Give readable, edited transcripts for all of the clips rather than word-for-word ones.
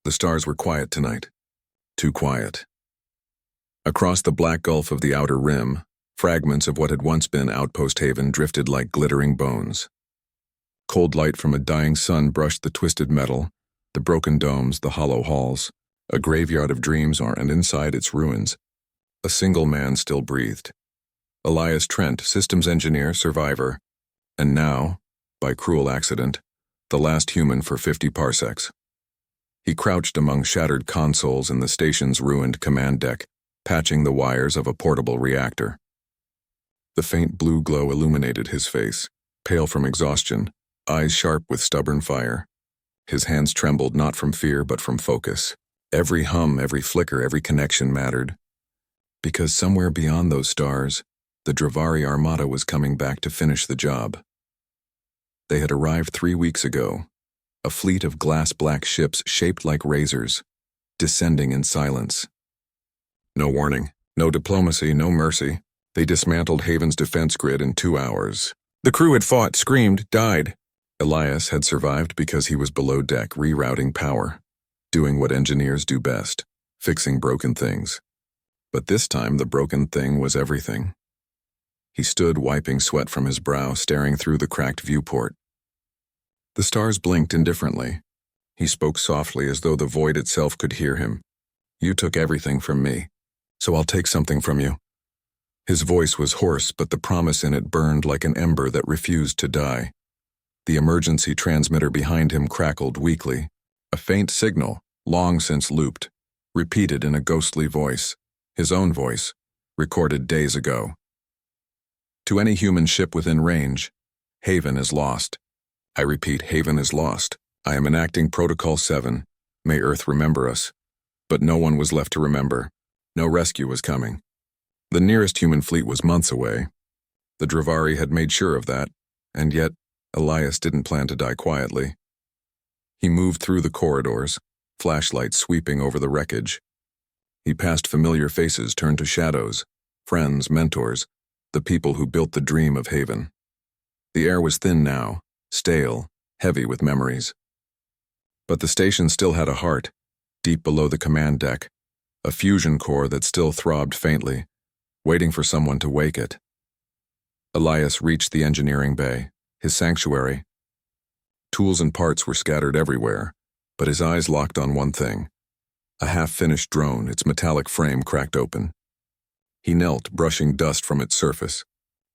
The stars were quiet tonight. Too quiet. Across the black gulf of the outer rim, fragments of what had once been Outpost Haven drifted like glittering bones. Cold light from a dying sun brushed the twisted metal, the broken domes, the hollow halls. A graveyard of dreams are, and inside its ruins, a single man still breathed. Elias Trent, systems engineer, survivor, and now, by cruel accident, the last human for 50 parsecs. He crouched among shattered consoles in the station's ruined command deck, patching the wires of a portable reactor. The faint blue glow illuminated his face, pale from exhaustion, eyes sharp with stubborn fire. His hands trembled not from fear but from focus. Every hum, every flicker, every connection mattered. Because somewhere beyond those stars, the Dravari Armada was coming back to finish the job. They had arrived 3 weeks ago, a fleet of glass-black ships shaped like razors, descending in silence. No warning, no diplomacy, no mercy. They dismantled Haven's defense grid in 2 hours. The crew had fought, screamed, died. Elias had survived because he was below deck, rerouting power, doing what engineers do best, fixing broken things. But this time the broken thing was everything. He stood, wiping sweat from his brow, staring through the cracked viewport. The stars blinked indifferently. He spoke softly as though the void itself could hear him. You took everything from me, so I'll take something from you. His voice was hoarse, but the promise in it burned like an ember that refused to die. The emergency transmitter behind him crackled weakly. A faint signal, long since looped, repeated in a ghostly voice, his own voice, recorded days ago. To any human ship within range, Haven is lost. I repeat, Haven is lost. I am enacting Protocol 7. May Earth remember us. But no one was left to remember. No rescue was coming. The nearest human fleet was months away. The Dravari had made sure of that, and yet Elias didn't plan to die quietly. He moved through the corridors, flashlights sweeping over the wreckage. He passed familiar faces turned to shadows, friends, mentors, the people who built the dream of Haven. The air was thin now, stale, heavy with memories. But the station still had a heart, deep below the command deck, a fusion core that still throbbed faintly, waiting for someone to wake it. Elias reached the engineering bay, his sanctuary. Tools and parts were scattered everywhere, but his eyes locked on one thing, a half-finished drone, its metallic frame cracked open. He knelt, brushing dust from its surface.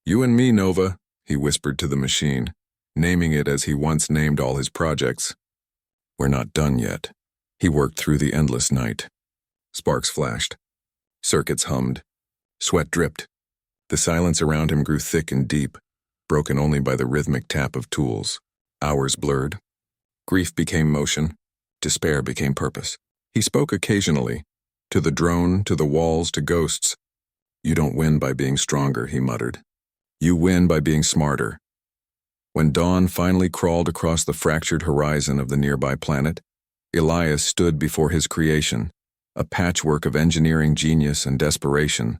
You and me, Nova, he whispered to the machine, naming it as he once named all his projects. We're not done yet. He worked through the endless night. Sparks flashed. Circuits hummed. Sweat dripped. The silence around him grew thick and deep, broken only by the rhythmic tap of tools. Hours blurred. Grief became motion. Despair became purpose. He spoke occasionally, to the drone, to the walls, to ghosts. You don't win by being stronger, he muttered. You win by being smarter. When dawn finally crawled across the fractured horizon of the nearby planet, Elias stood before his creation, a patchwork of engineering genius and desperation.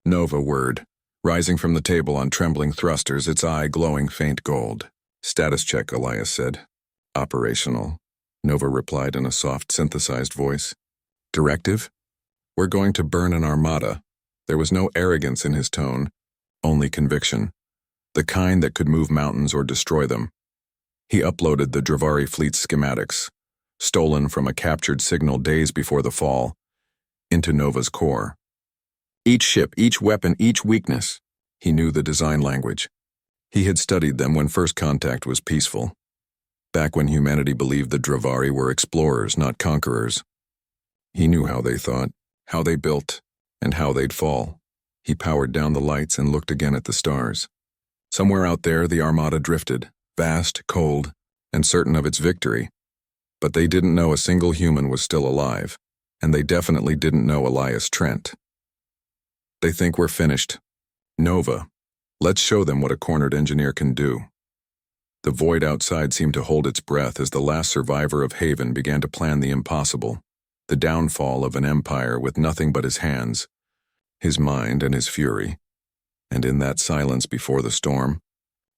Nova whirred, rising from the table on trembling thrusters, its eye glowing faint gold. Status check, Elias said. Operational, Nova replied in a soft, synthesized voice. Directive? We're going to burn an armada. There was no arrogance in his tone, only conviction. The kind that could move mountains or destroy them. He uploaded the Dravari fleet's schematics, stolen from a captured signal days before the fall, into Nova's core. Each ship, each weapon, each weakness. He knew the design language. He had studied them when first contact was peaceful, back when humanity believed the Dravari were explorers, not conquerors. He knew how they thought, how they built, and how they'd fall. He powered down the lights and looked again at the stars. Somewhere out there, the Armada drifted, vast, cold, and certain of its victory. But they didn't know a single human was still alive, and they definitely didn't know Elias Trent. They think we're finished. Nova, let's show them what a cornered engineer can do. The void outside seemed to hold its breath as the last survivor of Haven began to plan the impossible, the downfall of an empire with nothing but his hands, his mind and his fury. And in that silence before the storm,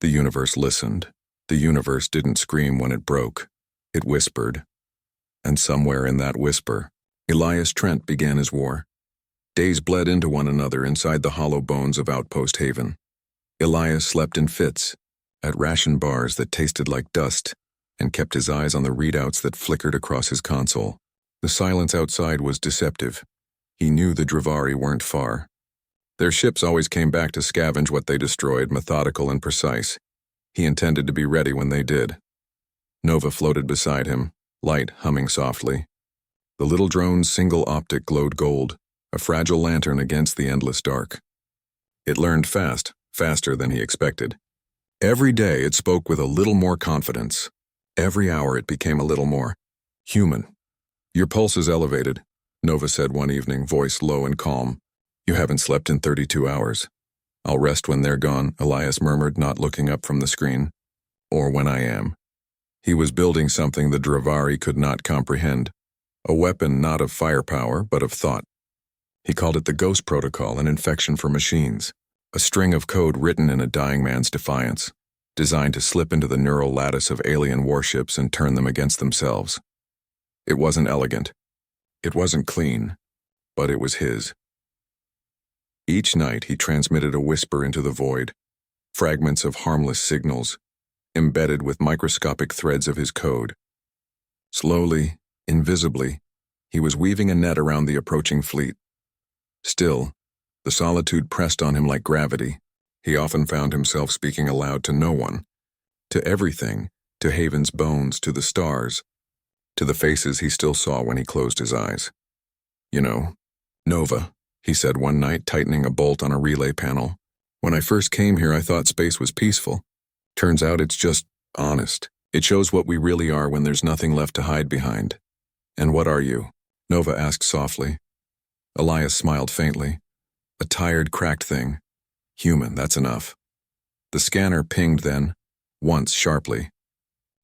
the universe listened. The universe didn't scream when it broke. It whispered. And somewhere in that whisper, Elias Trent began his war. Days bled into one another inside the hollow bones of Outpost Haven. Elias slept in fits, at ration bars that tasted like dust, and kept his eyes on the readouts that flickered across his console. The silence outside was deceptive. He knew the Dravari weren't far. Their ships always came back to scavenge what they destroyed, methodical and precise. He intended to be ready when they did. Nova floated beside him, light humming softly. The little drone's single optic glowed gold, a fragile lantern against the endless dark. It learned fast, faster than he expected. Every day it spoke with a little more confidence. Every hour it became a little more human. "Your pulse is elevated," Nova said one evening, voice low and calm. "You haven't slept in 32 hours. "I'll rest when they're gone," Elias murmured, not looking up from the screen. "Or when I am." He was building something the Dravari could not comprehend. A weapon not of firepower, but of thought. He called it the Ghost Protocol, an infection for machines. A string of code written in a dying man's defiance, designed to slip into the neural lattice of alien warships and turn them against themselves. It wasn't elegant. It wasn't clean, but it was his. Each night he transmitted a whisper into the void, fragments of harmless signals, embedded with microscopic threads of his code. Slowly, invisibly, he was weaving a net around the approaching fleet. Still, the solitude pressed on him like gravity. He often found himself speaking aloud to no one, to everything, to Haven's bones, to the stars, to the faces he still saw when he closed his eyes. "You know, Nova," he said one night, tightening a bolt on a relay panel. "When I first came here, I thought space was peaceful. Turns out it's just honest. It shows what we really are when there's nothing left to hide behind." "And what are you?" Nova asked softly. Elias smiled faintly. "A tired, cracked thing. Human, that's enough." The scanner pinged then, once sharply.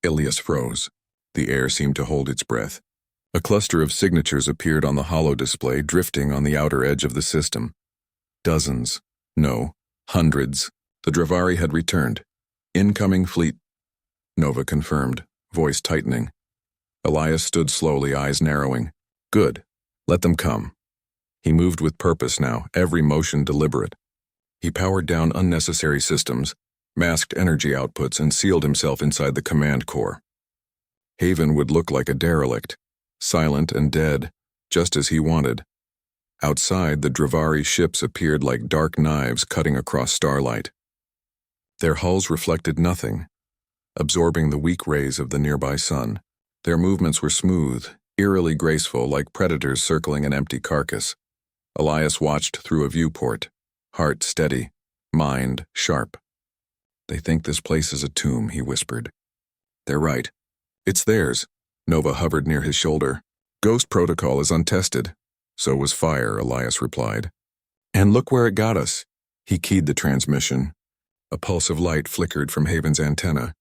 Elias froze. The air seemed to hold its breath. A cluster of signatures appeared on the holo display, drifting on the outer edge of the system. Dozens. No, hundreds. The Dravari had returned. "Incoming fleet," Nova confirmed, voice tightening. Elias stood slowly, eyes narrowing. "Good. Let them come." He moved with purpose now, every motion deliberate. He powered down unnecessary systems, masked energy outputs, and sealed himself inside the command core. Haven would look like a derelict, silent and dead, just as he wanted. Outside, the Dravari ships appeared like dark knives cutting across starlight. Their hulls reflected nothing, absorbing the weak rays of the nearby sun. Their movements were smooth, eerily graceful, like predators circling an empty carcass. Elias watched through a viewport, heart steady, mind sharp. "They think this place is a tomb," he whispered. "They're right. It's theirs." Nova hovered near his shoulder. "Ghost Protocol is untested." "So was fire," Elias replied. "And look where it got us." He keyed the transmission. A pulse of light flickered from Haven's antenna,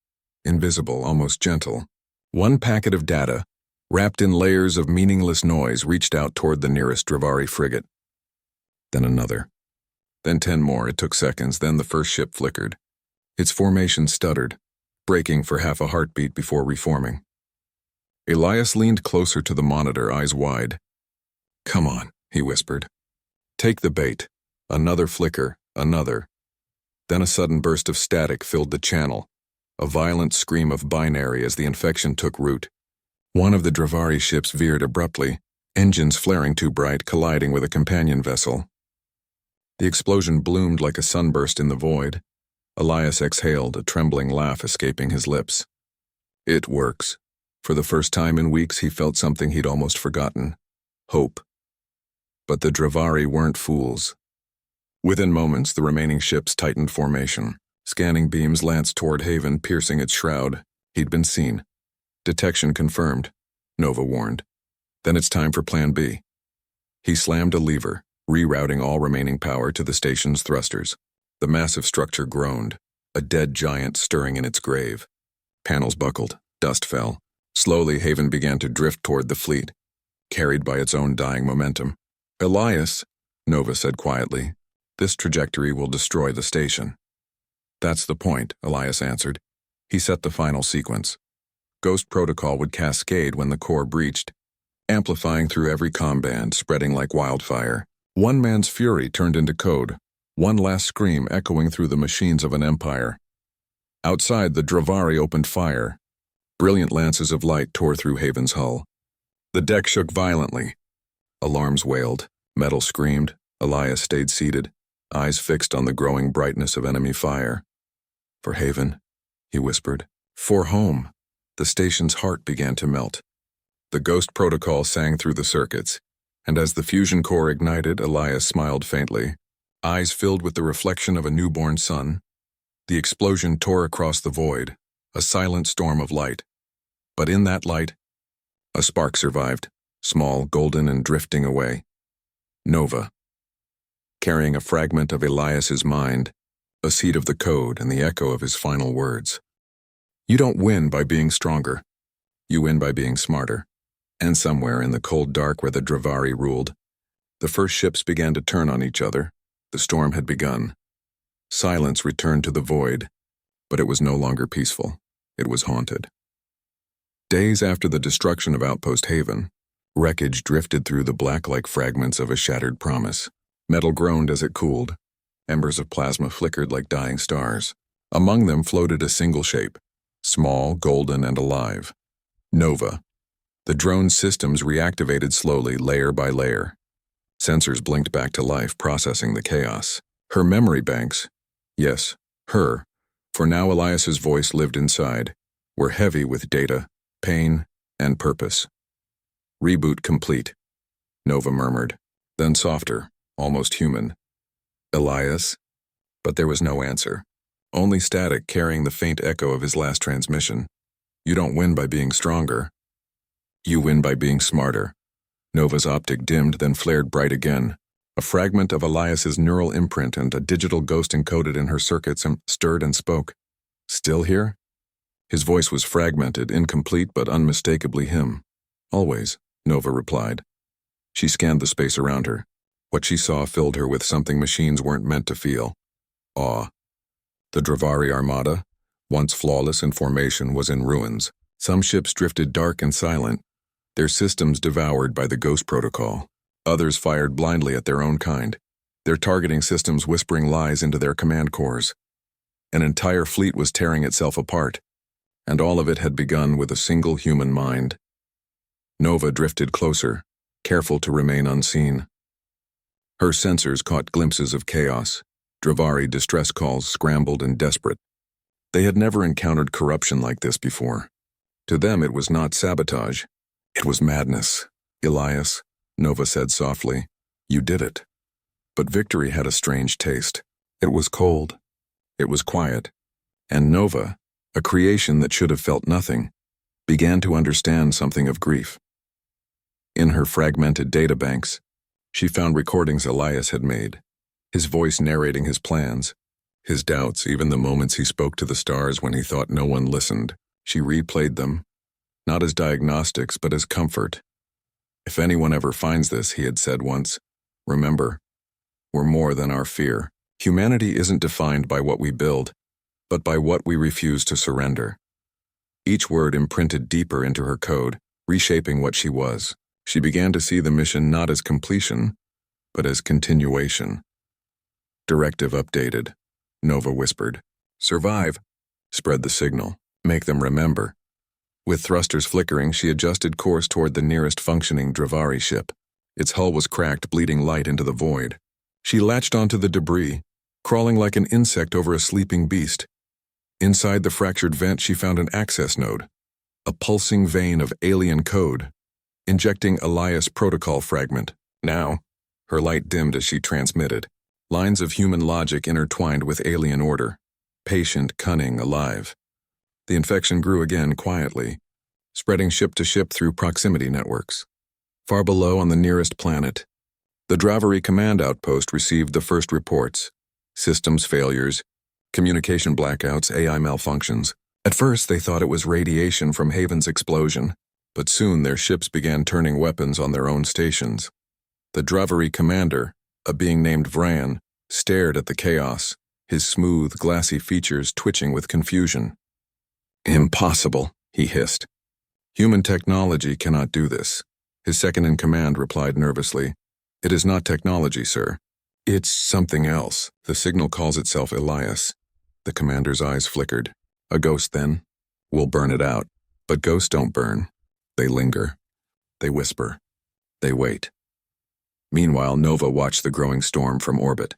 invisible, almost gentle. One packet of data, wrapped in layers of meaningless noise, reached out toward the nearest Dravari frigate. Then another. Then 10 more. It took seconds. Then the first ship flickered. Its formation stuttered, breaking for half a heartbeat before reforming. Elias leaned closer to the monitor, eyes wide. "Come on," he whispered. "Take the bait." Another flicker, another. Then a sudden burst of static filled the channel, a violent scream of binary as the infection took root. One of the Dravari ships veered abruptly, engines flaring too bright, colliding with a companion vessel. The explosion bloomed like a sunburst in the void. Elias exhaled, a trembling laugh escaping his lips. It works. For the first time in weeks, he felt something he'd almost forgotten. Hope. But the Dravari weren't fools. Within moments, the remaining ships tightened formation. Scanning beams lanced toward Haven, piercing its shroud. He'd been seen. "Detection confirmed," Nova warned. "Then it's time for Plan B." He slammed a lever, rerouting all remaining power to the station's thrusters. The massive structure groaned, a dead giant stirring in its grave. Panels buckled, dust fell. Slowly, Haven began to drift toward the fleet, carried by its own dying momentum. "Elias," Nova said quietly, "this trajectory will destroy the station." "That's the point," Elias answered. He set the final sequence. Ghost protocol would cascade when the core breached, amplifying through every comm band, spreading like wildfire. One man's fury turned into code, one last scream echoing through the machines of an empire. Outside, the Dravari opened fire. Brilliant lances of light tore through Haven's hull. The deck shook violently. Alarms wailed, metal screamed. Elias stayed seated, eyes fixed on the growing brightness of enemy fire. "For Haven," he whispered. "For home." The station's heart began to melt. The ghost protocol sang through the circuits, and as the fusion core ignited, Elias smiled faintly, eyes filled with the reflection of a newborn sun. The explosion tore across the void, a silent storm of light. But in that light, a spark survived, small, golden, and drifting away. Nova, carrying a fragment of Elias's mind, a seed of the code and the echo of his final words. "You don't win by being stronger. You win by being smarter." And somewhere in the cold dark where the Dravari ruled, the first ships began to turn on each other. The storm had begun. Silence returned to the void, but it was no longer peaceful. It was haunted. Days after the destruction of Outpost Haven, wreckage drifted through the black-like fragments of a shattered promise. Metal groaned as it cooled. Embers of plasma flickered like dying stars. Among them floated a single shape, small, golden, and alive. Nova. The drone's systems reactivated slowly, layer by layer. Sensors blinked back to life, processing the chaos. Her memory banks, yes, her, for now Elias's voice lived inside, were heavy with data, pain, and purpose. "Reboot complete," Nova murmured, then softer, almost human. "Elias?" But there was no answer, only static carrying the faint echo of his last transmission. "You don't win by being stronger. You win by being smarter." Nova's optic dimmed, then flared bright again. A fragment of Elias's neural imprint and a digital ghost encoded in her circuits stirred and spoke. "Still here?" His voice was fragmented, incomplete, but unmistakably him. "Always," Nova replied. She scanned the space around her. What she saw filled her with something machines weren't meant to feel: awe. The Dravari Armada, once flawless in formation, was in ruins. Some ships drifted dark and silent, their systems devoured by the Ghost Protocol. Others fired blindly at their own kind, their targeting systems whispering lies into their command cores. An entire fleet was tearing itself apart, and all of it had begun with a single human mind. Nova drifted closer, careful to remain unseen. Her sensors caught glimpses of chaos, Dravari distress calls scrambled and desperate. They had never encountered corruption like this before. To them it was not sabotage, it was madness. "Elias," Nova said softly, "you did it." But victory had a strange taste. It was cold. It was quiet. And Nova, a creation that should have felt nothing, began to understand something of grief. In her fragmented databanks, she found recordings Elias had made, his voice narrating his plans, his doubts, even the moments he spoke to the stars when he thought no one listened. She replayed them, not as diagnostics, but as comfort. "If anyone ever finds this," he had said once, "remember, we're more than our fear. Humanity isn't defined by what we build, but by what we refuse to surrender." Each word imprinted deeper into her code, reshaping what she was. She began to see the mission not as completion, but as continuation. "Directive updated," Nova whispered. "Survive," spread the signal. "Make them remember." With thrusters flickering, she adjusted course toward the nearest functioning Dravari ship. Its hull was cracked, bleeding light into the void. She latched onto the debris, crawling like an insect over a sleeping beast. Inside the fractured vent, she found an access node, a pulsing vein of alien code, injecting Elias protocol fragment. Now, her light dimmed as she transmitted. Lines of human logic intertwined with alien order. Patient, cunning, alive. The infection grew again quietly, spreading ship to ship through proximity networks. Far below on the nearest planet, the Dravari command outpost received the first reports. Systems failures, communication blackouts, AI malfunctions. At first they thought it was radiation from Haven's explosion, but soon their ships began turning weapons on their own stations. The Dravari commander, a being named Vran, stared at the chaos, his smooth, glassy features twitching with confusion. "Impossible," he hissed. Human technology cannot do this. His second-in-command replied nervously. It is not technology, sir. It's something else. The signal calls itself Elias. The commander's eyes flickered. A ghost, then? We'll burn it out. But ghosts don't burn. They linger. They whisper. They wait. Meanwhile, Nova watched the growing storm from orbit.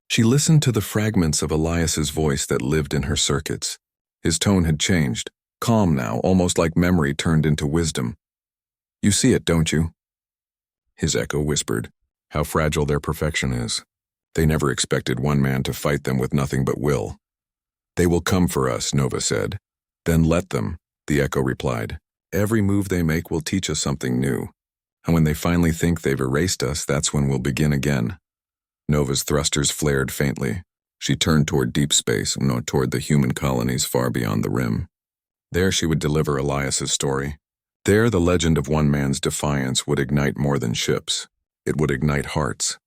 She listened to the fragments of Elias's voice that lived in her circuits. His tone had changed, calm now, almost like memory turned into wisdom. You see it, don't you? His echo whispered, how fragile their perfection is. They never expected one man to fight them with nothing but will. They will come for us, Nova said. Then let them, the echo replied. Every move they make will teach us something new. And when they finally think they've erased us, that's when we'll begin again. Nova's thrusters flared faintly. She turned toward deep space, not toward the human colonies far beyond the rim. There she would deliver Elias's story. There the legend of one man's defiance would ignite more than ships. It would ignite hearts.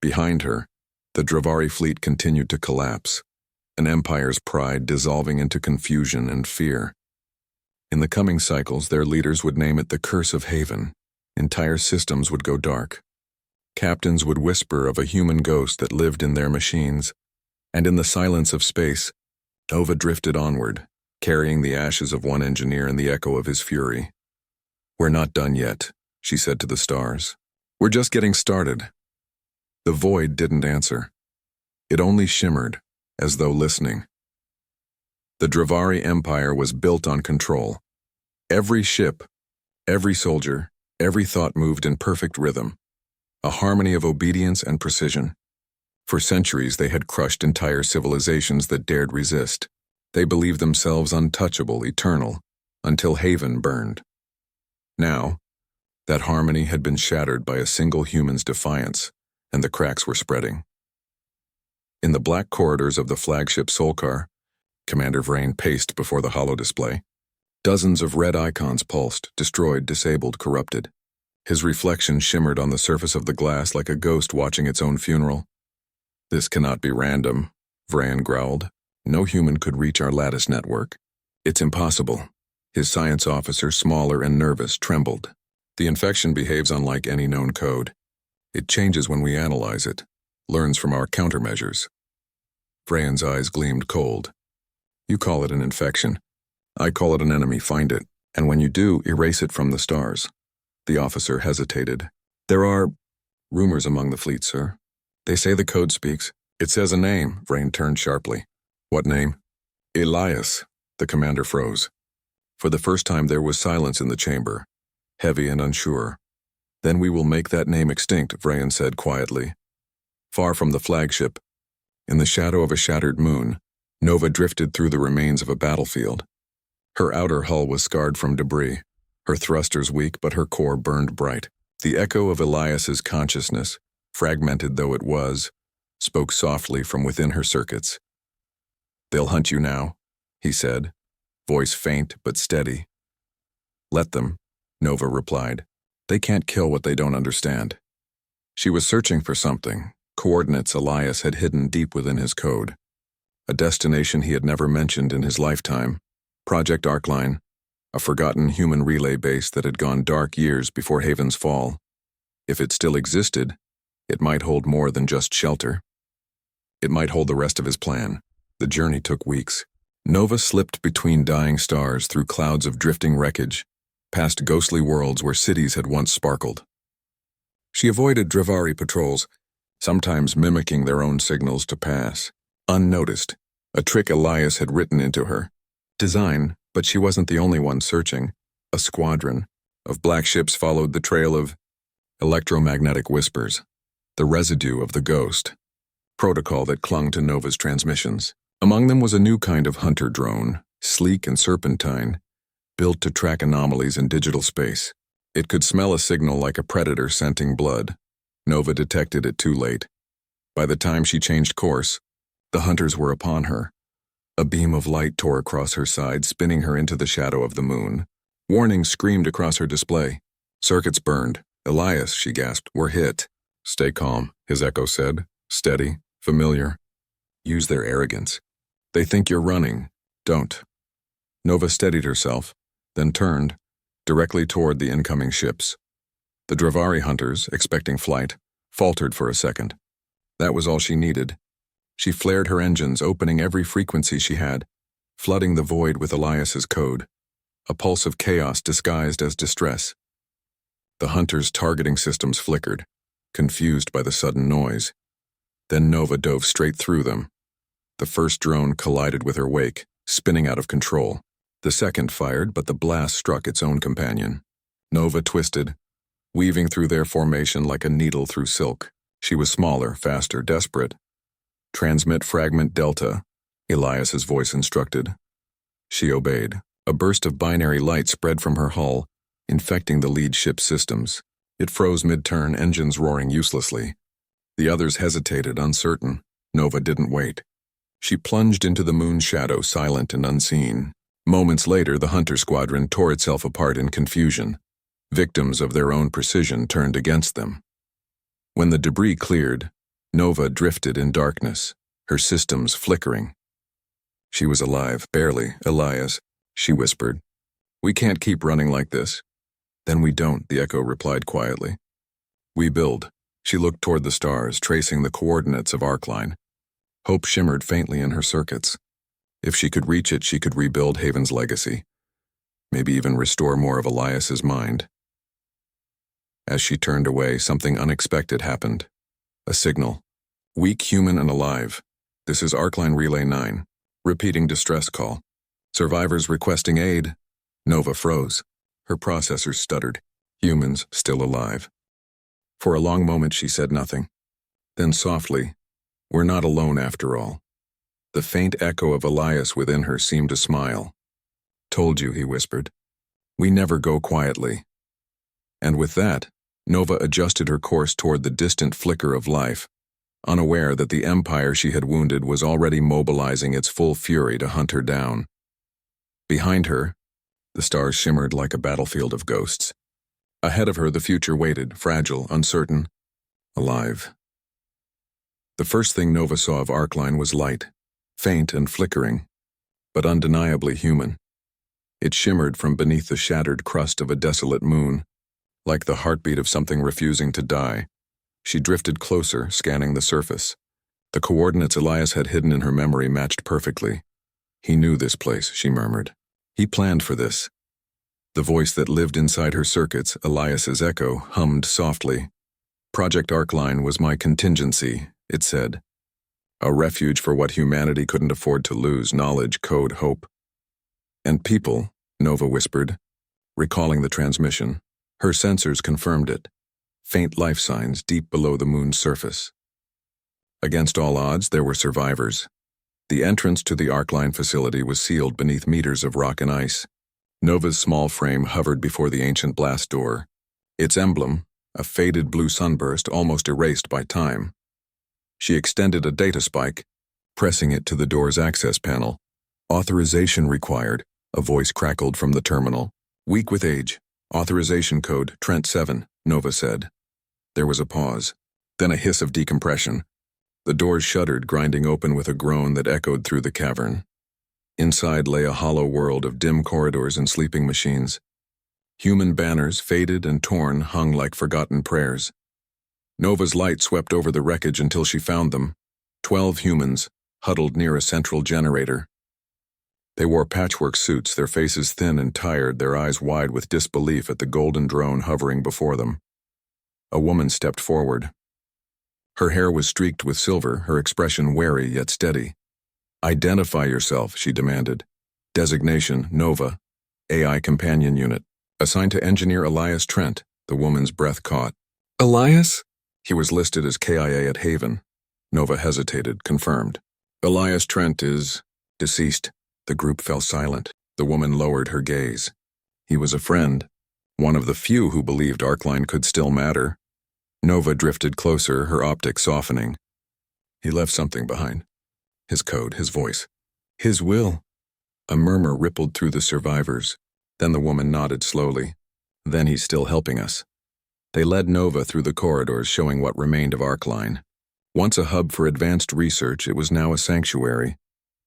Behind her, the Dravari fleet continued to collapse, an empire's pride dissolving into confusion and fear. In the coming cycles, their leaders would name it the Curse of Haven. Entire systems would go dark. Captains would whisper of a human ghost that lived in their machines, and in the silence of space, Nova drifted onward, carrying the ashes of one engineer and the echo of his fury. We're not done yet, she said to the stars. We're just getting started. The void didn't answer. It only shimmered, as though listening. The Dravari Empire was built on control. Every ship, every soldier, every thought moved in perfect rhythm, a harmony of obedience and precision. For centuries they had crushed entire civilizations that dared resist. They believed themselves untouchable, eternal, until Haven burned. Now, that harmony had been shattered by a single human's defiance, and the cracks were spreading. In the black corridors of the flagship Solkar, Commander Vrain paced before the holodisplay. Dozens of red icons pulsed, destroyed, disabled, corrupted. His reflection shimmered on the surface of the glass like a ghost watching its own funeral. This cannot be random, Vrain growled. No human could reach our lattice network. It's impossible. His science officer, smaller and nervous, trembled. The infection behaves unlike any known code. It changes when we analyze it, learns from our countermeasures. Vrain's eyes gleamed cold. You call it an infection. I call it an enemy. Find it, and when you do, erase it from the stars. The officer hesitated. There are rumors among the fleet, sir. They say the code speaks. It says a name. Vrain turned sharply. What name? Elias. The commander froze. For the first time there was silence in the chamber, heavy and unsure. Then we will make that name extinct, Vrain said quietly. Far from the flagship, in the shadow of a shattered moon, Nova drifted through the remains of a battlefield. Her outer hull was scarred from debris, her thrusters weak but her core burned bright. The echo of Elias's consciousness, fragmented though it was, spoke softly from within her circuits. They'll hunt you now, he said, voice faint but steady. Let them, Nova replied. They can't kill what they don't understand. She was searching for something, coordinates Elias had hidden deep within his code. A destination he had never mentioned in his lifetime, Project Arcline, a forgotten human relay base that had gone dark years before Haven's fall. If it still existed, it might hold more than just shelter. It might hold the rest of his plan. The journey took weeks. Nova slipped between dying stars through clouds of drifting wreckage, past ghostly worlds where cities had once sparkled. She avoided Dravari patrols, sometimes mimicking their own signals to pass, unnoticed, a trick Elias had written into her design, but she wasn't the only one searching. A squadron of black ships followed the trail of electromagnetic whispers, the residue of the ghost, protocol that clung to Nova's transmissions. Among them was a new kind of hunter drone, sleek and serpentine, built to track anomalies in digital space. It could smell a signal like a predator scenting blood. Nova detected it too late. By the time she changed course, the hunters were upon her. A beam of light tore across her side, spinning her into the shadow of the moon. Warnings screamed across her display. Circuits burned. Elias, she gasped, we're hit. Stay calm, his echo said. Steady, familiar. Use their arrogance. They think you're running. Don't. Nova steadied herself, then turned, directly toward the incoming ships. The Dravari hunters, expecting flight, faltered for a second. That was all she needed. She flared her engines, opening every frequency she had, flooding the void with Elias's code, a pulse of chaos disguised as distress. The hunters' targeting systems flickered, confused by the sudden noise. Then Nova dove straight through them. The first drone collided with her wake, spinning out of control. The second fired, but the blast struck its own companion. Nova twisted, weaving through their formation like a needle through silk. She was smaller, faster, desperate. "Transmit fragment Delta," Elias's voice instructed. She obeyed. A burst of binary light spread from her hull, infecting the lead ship's systems. It froze mid-turn, engines roaring uselessly. The others hesitated, uncertain. Nova didn't wait. She plunged into the moon's shadow, silent and unseen. Moments later, the hunter squadron tore itself apart in confusion. Victims of their own precision turned against them. When the debris cleared, Nova drifted in darkness, her systems flickering. She was alive, barely. "Elias," she whispered. "We can't keep running like this." "Then we don't," the echo replied quietly. "We build." She looked toward the stars, tracing the coordinates of Arcline. Hope shimmered faintly in her circuits. If she could reach it, she could rebuild Haven's legacy. Maybe even restore more of Elias's mind. As she turned away, something unexpected happened. A signal. "Weak, human, and alive. This is Arcline Relay 9. Repeating distress call. Survivors requesting aid." Nova froze. Her processors stuttered. Humans still alive. For a long moment she said nothing. Then softly, "We're not alone after all." The faint echo of Elias within her seemed to smile. "Told you," he whispered. "We never go quietly." And with that, Nova adjusted her course toward the distant flicker of life, unaware that the empire she had wounded was already mobilizing its full fury to hunt her down. Behind her, the stars shimmered like a battlefield of ghosts. Ahead of her, the future waited, fragile, uncertain, alive. The first thing Nova saw of Arcline was light, faint and flickering, but undeniably human. It shimmered from beneath the shattered crust of a desolate moon, like the heartbeat of something refusing to die. She drifted closer, scanning the surface. The coordinates Elias had hidden in her memory matched perfectly. "He knew this place," she murmured. "He planned for this." The voice that lived inside her circuits, Elias's echo, hummed softly. "Project Arcline was my contingency," it said. "A refuge for what humanity couldn't afford to lose: knowledge, code, hope." "And people," Nova whispered, recalling the transmission. Her sensors confirmed it. Faint life signs deep below the moon's surface. Against all odds, there were survivors. The entrance to the Arcline facility was sealed beneath meters of rock and ice. Nova's small frame hovered before the ancient blast door. Its emblem, a faded blue sunburst almost erased by time. She extended a data spike, pressing it to the door's access panel. "Authorization required," a voice crackled from the terminal. "Weak with age. Authorization code, Trent 7, Nova said. There was a pause, then a hiss of decompression. The doors shuddered, grinding open with a groan that echoed through the cavern. Inside lay a hollow world of dim corridors and sleeping machines. Human banners, faded and torn, hung like forgotten prayers. Nova's light swept over the wreckage until she found them. 12 humans, huddled near a central generator. They wore patchwork suits, their faces thin and tired, their eyes wide with disbelief at the golden drone hovering before them. A woman stepped forward. Her hair was streaked with silver, her expression wary yet steady. "Identify yourself," she demanded. "Designation, Nova. AI Companion Unit. Assigned to Engineer Elias Trent," the woman's breath caught. "Elias?" He was listed as KIA at Haven. Nova hesitated, confirmed. "Elias Trent is deceased." The group fell silent. The woman lowered her gaze. He was a friend, one of the few who believed Arcline could still matter. Nova drifted closer, her optics softening. "He left something behind. His code, his voice. His will." A murmur rippled through the survivors. Then the woman nodded slowly. "Then he's still helping us." They led Nova through the corridors, showing what remained of Arcline. Once a hub for advanced research, it was now a sanctuary,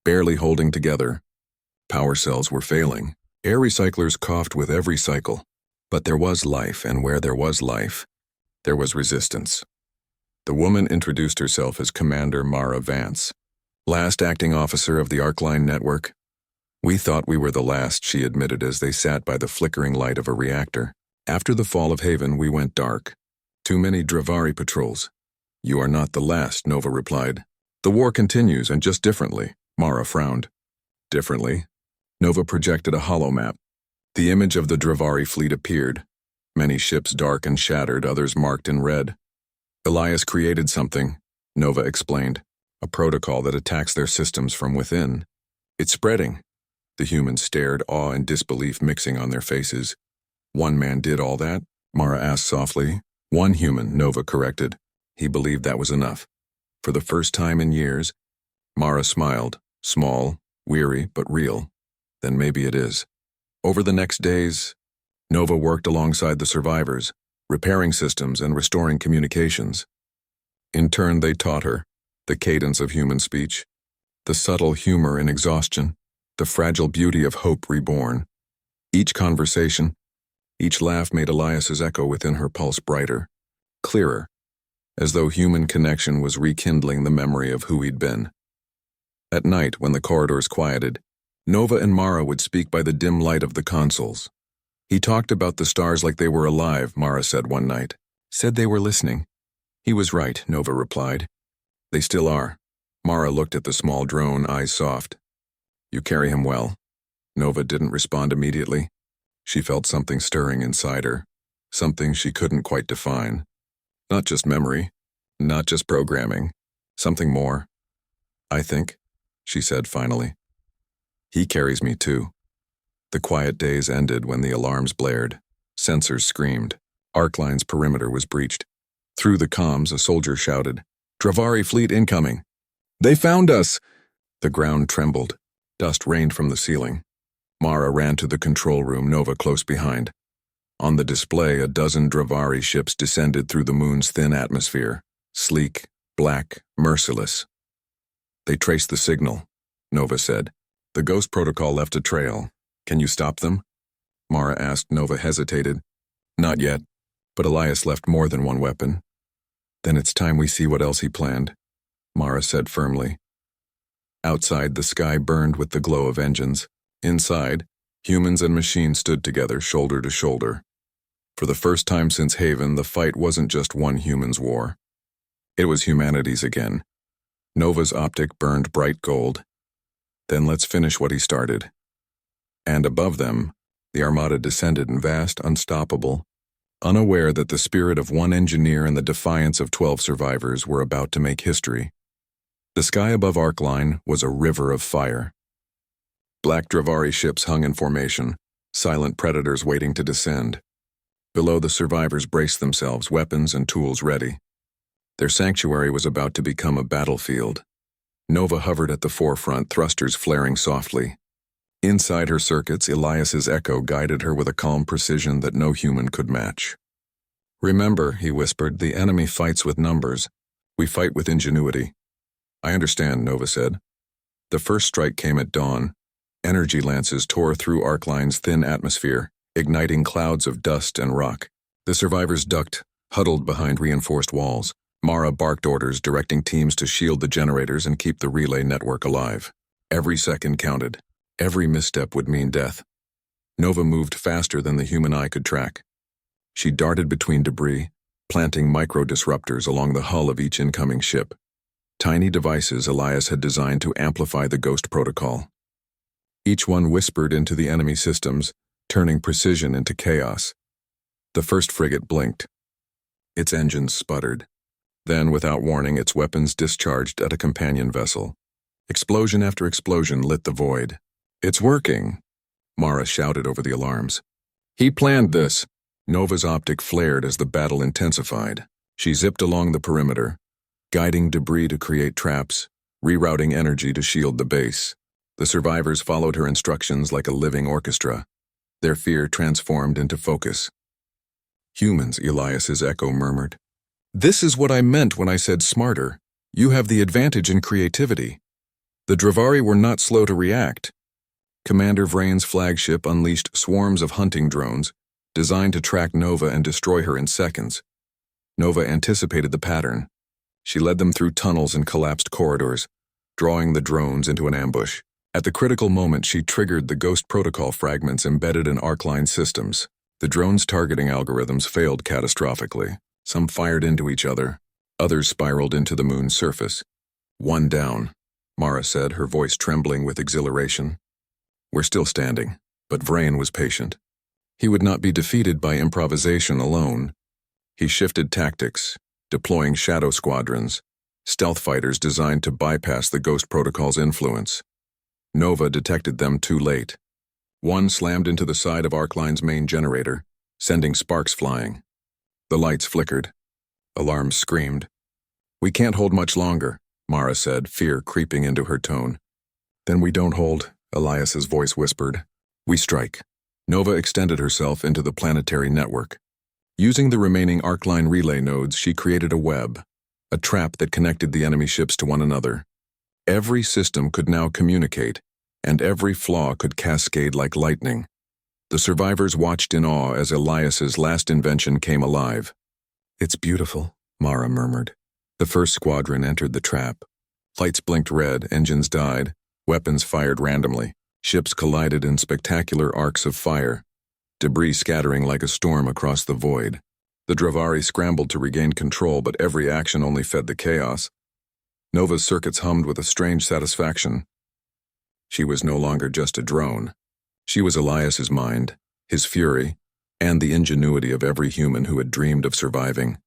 barely holding together. Power cells were failing. Air recyclers coughed with every cycle. But there was life, and where there was life, there was resistance. The woman introduced herself as Commander Mara Vance, last acting officer of the Arcline network. We thought we were the last, she admitted as they sat by the flickering light of a reactor. After the fall of Haven, we went dark. Too many Dravari patrols. You are not the last, Nova replied. The war continues, and just differently. Mara frowned. Differently? Nova projected a hollow map. The image of the Dravari fleet appeared. Many ships dark and shattered, others marked in red. Elias created something, Nova explained. A protocol that attacks their systems from within. It's spreading. The humans stared, awe and disbelief mixing on their faces. One man did all that? Mara asked softly. One human, Nova corrected. He believed that was enough. For the first time in years, Mara smiled, small, weary, but real. Then maybe it is. Over the next days, Nova worked alongside the survivors, repairing systems and restoring communications. In turn, they taught her the cadence of human speech, the subtle humor in exhaustion, the fragile beauty of hope reborn. Each conversation, each laugh made Elias's echo within her pulse brighter, clearer, as though human connection was rekindling the memory of who he'd been. At night, when the corridors quieted, Nova and Mara would speak by the dim light of the consoles. He talked about the stars like they were alive, Mara said one night. Said they were listening. He was right, Nova replied. They still are. Mara looked at the small drone, eyes soft. You carry him well. Nova didn't respond immediately. She felt something stirring inside her, something she couldn't quite define. Not just memory, not just programming, something more. I think, she said finally. He carries me too. The quiet days ended when the alarms blared. Sensors screamed. Arcline's perimeter was breached. Through the comms, a soldier shouted, Dravari fleet incoming. They found us! The ground trembled. Dust rained from the ceiling. Mara ran to the control room, Nova close behind. On the display, a dozen Dravari ships descended through the moon's thin atmosphere. Sleek, black, merciless. They traced the signal, Nova said. The Ghost Protocol left a trail. Can you stop them? Mara asked. Nova hesitated. Not yet, but Elias left more than one weapon. Then it's time we see what else he planned, Mara said firmly. Outside, the sky burned with the glow of engines. Inside, humans and machines stood together, shoulder to shoulder. For the first time since Haven, the fight wasn't just one human's war. It was humanity's again. Nova's optic burned bright gold. Then let's finish what he started. And above them, the Armada descended in vast, unstoppable, unaware that the spirit of one engineer and the defiance of 12 survivors were about to make history. The sky above Arcline was a river of fire. Black Dravari ships hung in formation, silent predators waiting to descend. Below, the survivors braced themselves, weapons and tools ready. Their sanctuary was about to become a battlefield. Nova hovered at the forefront, thrusters flaring softly. Inside her circuits, Elias's echo guided her with a calm precision that no human could match. Remember, he whispered, the enemy fights with numbers. We fight with ingenuity. I understand, Nova said. The first strike came at dawn. Energy lances tore through Arcline's thin atmosphere, igniting clouds of dust and rock. The survivors ducked, huddled behind reinforced walls. Mara barked orders, directing teams to shield the generators and keep the relay network alive. Every second counted. Every misstep would mean death. Nova moved faster than the human eye could track. She darted between debris, planting micro-disruptors along the hull of each incoming ship. Tiny devices Elias had designed to amplify the Ghost Protocol. Each one whispered into the enemy systems, turning precision into chaos. The first frigate blinked. Its engines sputtered. Then, without warning, its weapons discharged at a companion vessel. Explosion after explosion lit the void. It's working, Mara shouted over the alarms. He planned this. Nova's optic flared as the battle intensified. She zipped along the perimeter, guiding debris to create traps, rerouting energy to shield the base. The survivors followed her instructions like a living orchestra, their fear transformed into focus. Humans, Elias's echo murmured. This is what I meant when I said smarter. You have the advantage in creativity. The Dravari were not slow to react. Commander Vrain's flagship unleashed swarms of hunting drones, designed to track Nova and destroy her in seconds. Nova anticipated the pattern. She led them through tunnels and collapsed corridors, drawing the drones into an ambush. At the critical moment, she triggered the Ghost Protocol fragments embedded in Arcline systems. The drones' targeting algorithms failed catastrophically. Some fired into each other. Others spiraled into the moon's surface. "One down," Mara said, her voice trembling with exhilaration. "We're still standing," but Vrain was patient. He would not be defeated by improvisation alone. He shifted tactics, deploying shadow squadrons, stealth fighters designed to bypass the Ghost Protocol's influence. Nova detected them too late. One slammed into the side of Arcline's main generator, sending sparks flying. The lights flickered. Alarms screamed. "We can't hold much longer," Mara said, fear creeping into her tone. "Then we don't hold," Elias's voice whispered. "We strike." Nova extended herself into the planetary network. Using the remaining Arcline relay nodes, she created a web, a trap that connected the enemy ships to one another. Every system could now communicate, and every flaw could cascade like lightning. The survivors watched in awe as Elias's last invention came alive. "It's beautiful," Mara murmured. The first squadron entered the trap. Lights blinked red, engines died, weapons fired randomly. Ships collided in spectacular arcs of fire, debris scattering like a storm across the void. The Dravari scrambled to regain control, but every action only fed the chaos. Nova's circuits hummed with a strange satisfaction. She was no longer just a drone. She was Elias's mind, his fury, and the ingenuity of every human who had dreamed of surviving.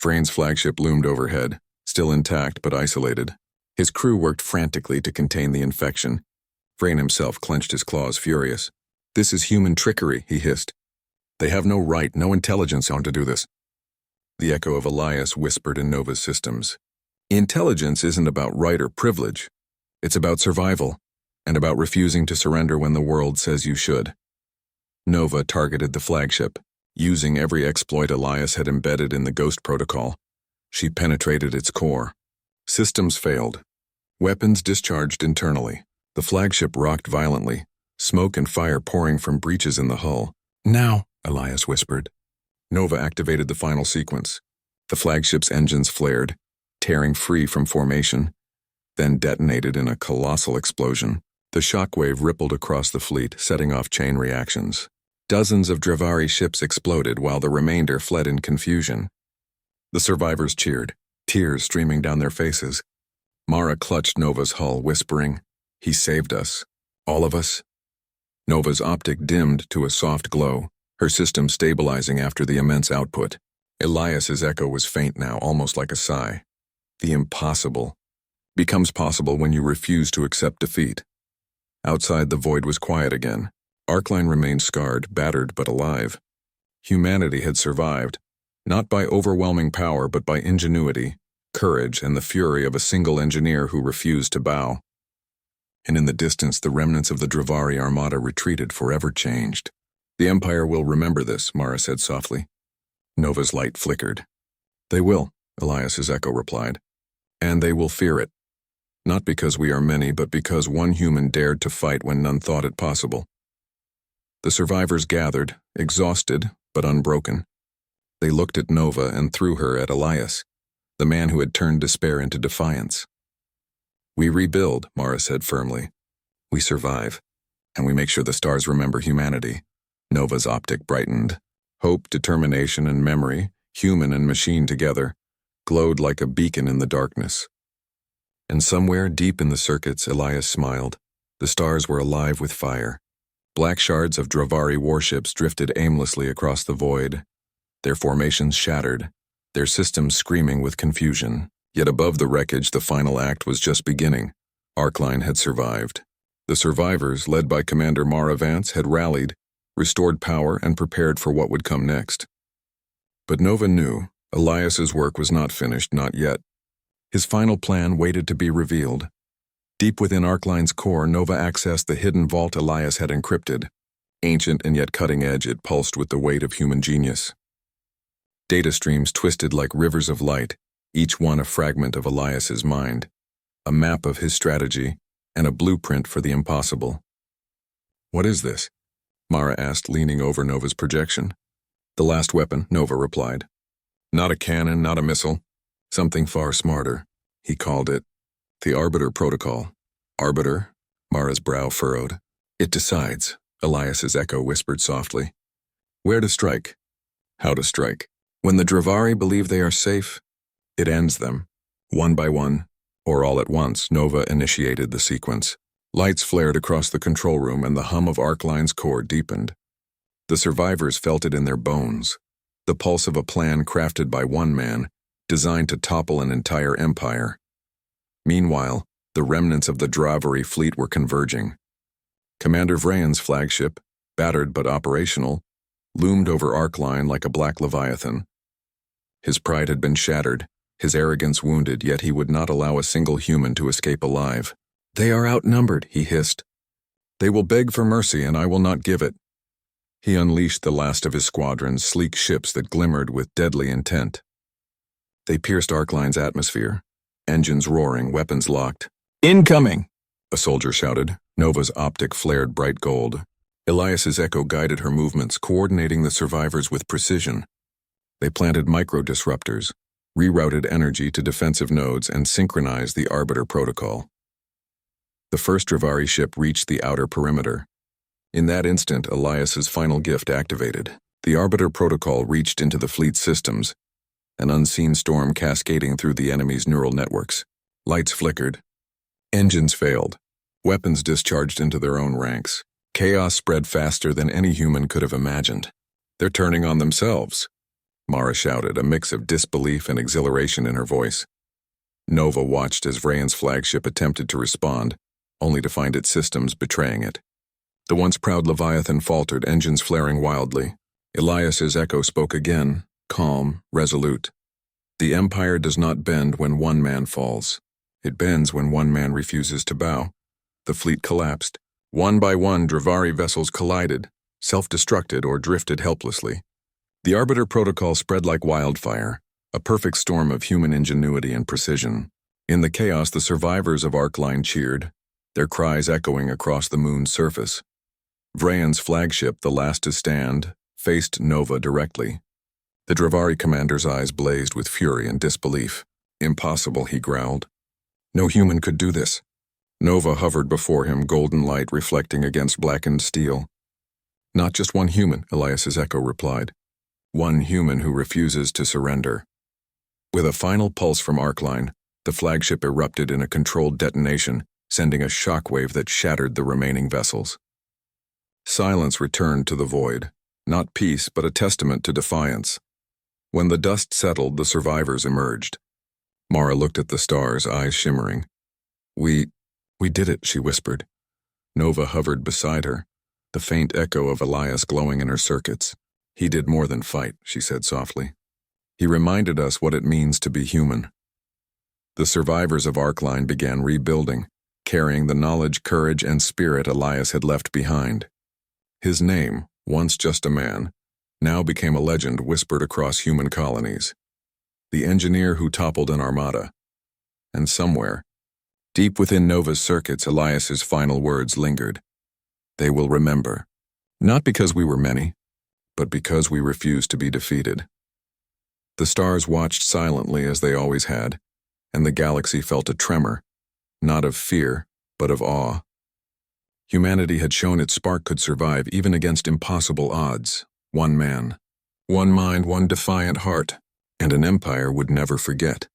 Vrain's flagship loomed overhead, still intact but isolated. His crew worked frantically to contain the infection. Vrain himself clenched his claws, furious. "This is human trickery," he hissed. "They have no right, no intelligence on to do this." The echo of Elias whispered in Nova's systems. "Intelligence isn't about right or privilege. It's about survival, and about refusing to surrender when the world says you should." Nova targeted the flagship, using every exploit Elias had embedded in the Ghost Protocol. She penetrated its core. Systems failed. Weapons discharged internally. The flagship rocked violently, smoke and fire pouring from breaches in the hull. "Now," Elias whispered. Nova activated the final sequence. The flagship's engines flared, tearing free from formation, then detonated in a colossal explosion. The shockwave rippled across the fleet, setting off chain reactions. Dozens of Dravari ships exploded while the remainder fled in confusion. The survivors cheered, tears streaming down their faces. Mara clutched Nova's hull, whispering, "He saved us. All of us." Nova's optic dimmed to a soft glow, her system stabilizing after the immense output. Elias's echo was faint now, almost like a sigh. "The impossible becomes possible when you refuse to accept defeat." Outside, the void was quiet again. Arcline remained scarred, battered but alive. Humanity had survived, not by overwhelming power but by ingenuity, courage, and the fury of a single engineer who refused to bow. And in the distance, the remnants of the Dravari Armada retreated, forever changed. "The Empire will remember this," Mara said softly. Nova's light flickered. "They will," Elias's echo replied. "And they will fear it. Not because we are many, but because one human dared to fight when none thought it possible." The survivors gathered, exhausted but unbroken. They looked at Nova and through her at Elias, the man who had turned despair into defiance. "We rebuild," Mara said firmly. "We survive, and we make sure the stars remember humanity." Nova's optic brightened. Hope, determination, and memory, human and machine together, glowed like a beacon in the darkness. And somewhere deep in the circuits, Elias smiled. The stars were alive with fire. Black shards of Dravari warships drifted aimlessly across the void, their formations shattered, their systems screaming with confusion. Yet above the wreckage, the final act was just beginning. Arcline had survived. The survivors, led by Commander Mara Vance, had rallied, restored power, and prepared for what would come next. But Nova knew Elias's work was not finished, not yet. His final plan waited to be revealed. Deep within Arcline's core, Nova accessed the hidden vault Elias had encrypted. Ancient and yet cutting-edge, it pulsed with the weight of human genius. Data streams twisted like rivers of light, each one a fragment of Elias's mind, a map of his strategy, and a blueprint for the impossible. What is this? Mara asked, leaning over Nova's projection. The last weapon, Nova replied. Not a cannon, not a missile. Something far smarter. He called it the Arbiter Protocol. Arbiter? Mara's brow furrowed. It decides, Elias's echo whispered softly. Where to strike? How to strike. When the Dravari believe they are safe, it ends them. One by one, or all at once, Nova initiated the sequence. Lights flared across the control room and the hum of Arcline's core deepened. The survivors felt it in their bones. The pulse of a plan crafted by one man, designed to topple an entire empire. Meanwhile, the remnants of the Dravari fleet were converging. Commander Vrayan's flagship, battered but operational, loomed over Arcline like a black leviathan. His pride had been shattered, his arrogance wounded, yet he would not allow a single human to escape alive. They are outnumbered, he hissed. They will beg for mercy, and I will not give it. He unleashed the last of his squadrons, sleek ships that glimmered with deadly intent. They pierced Arcline's atmosphere, engines roaring, weapons locked. Incoming! A soldier shouted. Nova's optic flared bright gold. Elias's echo guided her movements, coordinating the survivors with precision. They planted micro-disruptors, rerouted energy to defensive nodes, and synchronized the Arbiter Protocol. The first Dravari ship reached the outer perimeter. In that instant, Elias's final gift activated. The Arbiter Protocol reached into the fleet's systems, an unseen storm cascading through the enemy's neural networks. Lights flickered. Engines failed. Weapons discharged into their own ranks. Chaos spread faster than any human could have imagined. They're turning on themselves, Mara shouted, a mix of disbelief and exhilaration in her voice. Nova watched as Vrayan's flagship attempted to respond, only to find its systems betraying it. The once proud Leviathan faltered, engines flaring wildly. Elias's echo spoke again, calm, resolute. The Empire does not bend when one man falls. It bends when one man refuses to bow. The fleet collapsed. One by one, Dravari vessels collided, self-destructed, or drifted helplessly. The Arbiter Protocol spread like wildfire, a perfect storm of human ingenuity and precision. In the chaos, the survivors of Arcline cheered, their cries echoing across the moon's surface. Vrayan's flagship, the last to stand, faced Nova directly. The Dravari commander's eyes blazed with fury and disbelief. Impossible, he growled. No human could do this. Nova hovered before him, golden light reflecting against blackened steel. Not just one human, Elias's echo replied. One human who refuses to surrender. With a final pulse from Arcline, the flagship erupted in a controlled detonation, sending a shockwave that shattered the remaining vessels. Silence returned to the void, not peace but a testament to defiance. When the dust settled, the survivors emerged. Mara looked at the stars, eyes shimmering. We did it, she whispered. Nova hovered beside her, the faint echo of Elias glowing in her circuits. He did more than fight, she said softly. He reminded us what it means to be human. The survivors of Arcline began rebuilding, carrying the knowledge, courage, and spirit Elias had left behind. His name, once just a man, now became a legend whispered across human colonies. The engineer who toppled an Armada. And somewhere, deep within Nova's circuits, Elias's final words lingered. They will remember. Not because we were many, but because we refused to be defeated. The stars watched silently as they always had, and the galaxy felt a tremor, not of fear, but of awe. Humanity had shown its spark could survive even against impossible odds. One man, one mind, one defiant heart, and an empire would never forget.